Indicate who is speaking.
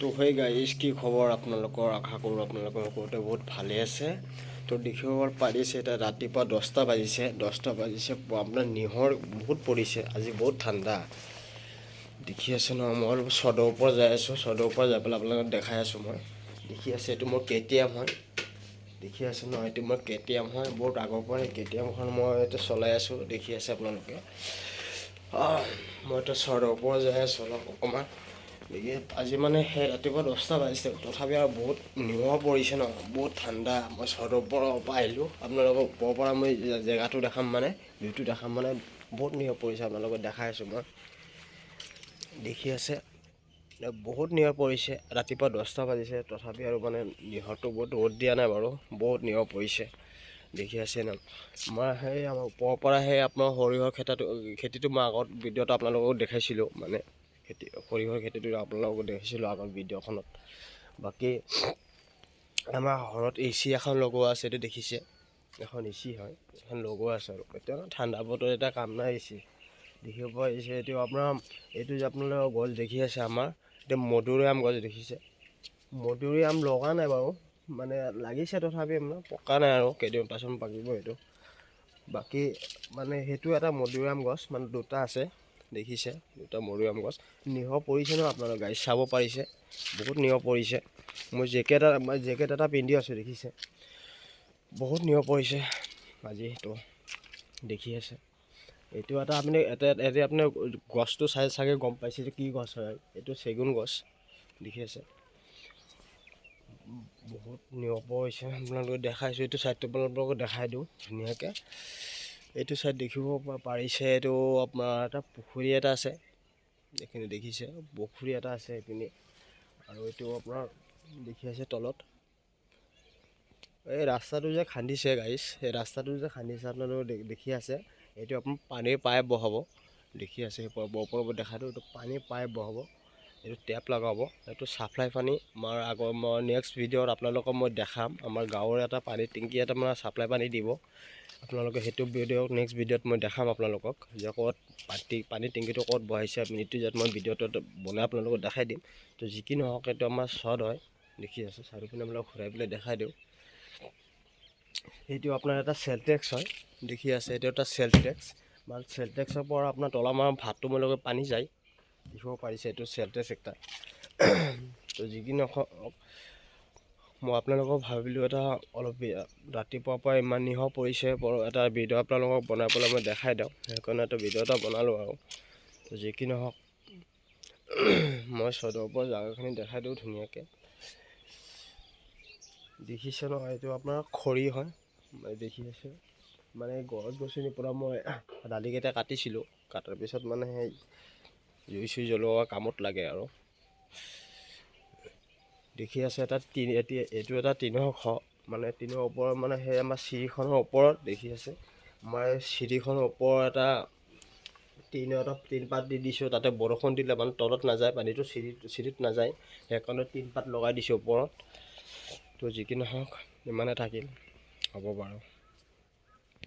Speaker 1: তো সেই গাইজ কি খবৰ আপোনালোকৰ, আশা কৰোঁ আপোনালোকৰ সকলোতে বহুত ভালে আছে। তো দেখিব পাৰিছে এতিয়া ৰাতিপুৱা 10টা বাজিছে আপোনাৰ নিহৰ বহুত পৰিছে, আজি বহুত ঠাণ্ডা দেখি আছে ন। মই চদৰ ওপৰত যাই আছোঁ, চদৰ ওপৰত যাই পেলাই আপোনালোকক দেখাই আছোঁ। মই দেখি আছে এইটো মোৰ KTM হয়, দেখি আছে ন, এইটো মোৰ KTM হয়। বহুত আগৰ পৰা KTMখন মই এতিয়া চলাই আছোঁ, দেখি আছে আপোনালোকে। মই এতিয়া চদৰ ওপৰত যাই আছোঁ অলপ অকণমান। আজি মানে সেই ৰাতিপুৱা 10টা বাজিছে, তথাপি আৰু বহুত নিয়ৰ পৰিছে ন, বহুত ঠাণ্ডা। মই চদৰ ওপৰৰ পৰা আহিলোঁ, আপোনালোকক ওপৰৰ পৰা মই জেগাটো দেখাম, মানে ভিউটো দেখাম, মানে বহুত নিয়ৰ পৰিছে। আপোনালোকক দেখাই আছোঁ মই, দেখি আছে বহুত নিয়ৰ পৰিছে। ৰাতিপুৱা 10টা বাজিছে, তথাপি আৰু মানে নিয়ৰটো বহুত ৰ'দ দিয়া নাই বাৰু, বহুত নিয়ৰ পৰিছে, দেখি আছে ন। মই সেই আমাৰ ওপৰৰ পৰা সেই আপোনাৰ সৰিয়হৰ খেতিটো মই আগত ভিডিঅ'ত আপোনালোকক দেখাইছিলোঁ, মানে সৰিয়হৰ খেতিটো আপোনালোকক দেখিছিলোঁ আগৰ ভিডিঅ'খনত। বাকী আমাৰ ঘৰত AC এখন লগোৱা আছে, এইটো দেখিছে, এখন AC হয়, এখন লগোৱা আছে। আৰু এতিয়া ঠাণ্ডা বতৰ, এটা কাম নাই AC দেখিব পাৰিছে। এইটো আপোনাৰ এইটো যে আপোনালোকৰ গছ দেখি আছে আমাৰ, এতিয়া মধুৰিআম গছ দেখিছে। মধুৰিআম লগা নাই বাৰু, মানে লাগিছে, তথাপি মানে পকা নাই আৰু কেইদিন পাছত পাকিব এইটো। বাকী মানে সেইটো এটা মধুৰিআম গছ, মানে দুটা আছে, দেখিছে, দুটা মধুৰিআম গছ। নিয়ৰ পৰিছে ন, আপোনালোকে গাড়ী চাব পাৰিছে, বহুত নিয়ৰ পৰিছে। মই জেকেট এটা পিন্ধি আছোঁ, দেখিছে, বহুত নিয়ৰ পৰিছে আজি। সেইটো দেখি আছে, এইটো এটা আপুনি এতিয়া আপুনি গছটো চাই চাগে গম পাইছে যে কি গছ হয়, এইটো চেগুন গছ, দেখি আছে, বহুত নিয়ৰ পৰিছে। আপোনালোকে দেখাইছোঁ, এইটো ছাইডটো আপোনালোকক দেখাই দিওঁ ধুনীয়াকৈ। এইটো ছাইড দেখিব পাৰিছে, এইটো আপোনাৰ এটা পুখুৰী এটা আছে, এইখিনি দেখিছে, পুখুৰী এটা আছে এইপিনে। আৰু এইটো আপোনাৰ দেখি আছে তলত এই ৰাস্তাটো যে খান্দিছে গাইছ, সেই ৰাস্তাটো যে খান্দিছে আপোনালোকে দেখি আছে। এইটো আপোনাৰ পানীৰ পাইপ বহাব, দেখি আছে, ওপৰত দেখাটো, এইটো পানীৰ পাইপ বহাব, এইটো টেপ লগাব, এইটো ছাপ্লাই পানী। মই নেক্সট ভিডিঅ'ত আপোনালোকক মই দেখাম, আমাৰ গাঁৱৰ এটা পানী টেংকি এটা মানে ছাপ্লাই পানী দিব। আপোনালোকে সেইটো নেক্সট ভিডিঅ'ত মই দেখাম আপোনালোকক, যে ক'ত পানী টেংকিটো ক'ত বহাইছে, এইটো যাত মই ভিডিঅ'টো বনাই আপোনালোকক দেখাই দিম। তো যি কি নহওক, এইটো আমাৰ চদ হয়, দেখি আছে, চাৰিওপিনে আপোনালোকক ঘূৰাই পেলাই দেখাই দিওঁ। সেইটো আপোনাৰ এটা চেলটেক্স হয়, দেখি আছে, এইটো এটা চেলটেক্স, মানে চেলটেক্সৰ পৰা আপোনাৰ তলা মাৰা ভাতটো মই লগত পানী যায়, দেখিব পাৰিছে, এইটো চেলটেক্স একটা। তো যি কি নহওক, মই আপোনালোকক ভাবিলোঁ এটা অলপ ৰাতিপুৱাৰ পৰা ইমান নিয়ৰ পৰিছে, এটা ভিডিঅ' আপোনালোকক বনাই পেলাই মই দেখাই দিওঁ, সেইকাৰণে এটা ভিডিঅ' এটা বনালোঁ আৰু। তো যি কি নহওক, মই চদৰ ওপৰৰ জেগাখিনি দেখাই দিওঁ ধুনীয়াকৈ, দেখিছে ন। এইটো আপোনাৰ খৰি হয়, দেখি আছে, মানে গছ গছনিৰ পৰা মই ডালিকেইটা কাটিছিলোঁ, কটাৰ পিছত মানে সেই জুই চুই জ্বলোৱা কামত লাগে আৰু। দেখি আছে, এইটো এটা টিনৰ মানে টিনৰ ওপৰত, মানে সেই আমাৰ চিৰিখনৰ ওপৰত দেখি আছে, মই চিৰিখনৰ ওপৰত এটা টিনপাত দি দিছোঁ, তাতে বৰষুণ দিলে মানে তলত নাযায় পানীটো, চিৰিত নাযায়, সেইকাৰণে টিনপাত লগাই দিছোঁ ওপৰত। তো যি কি নহওক, ইমানে থাকিল, হ'ব বাৰু।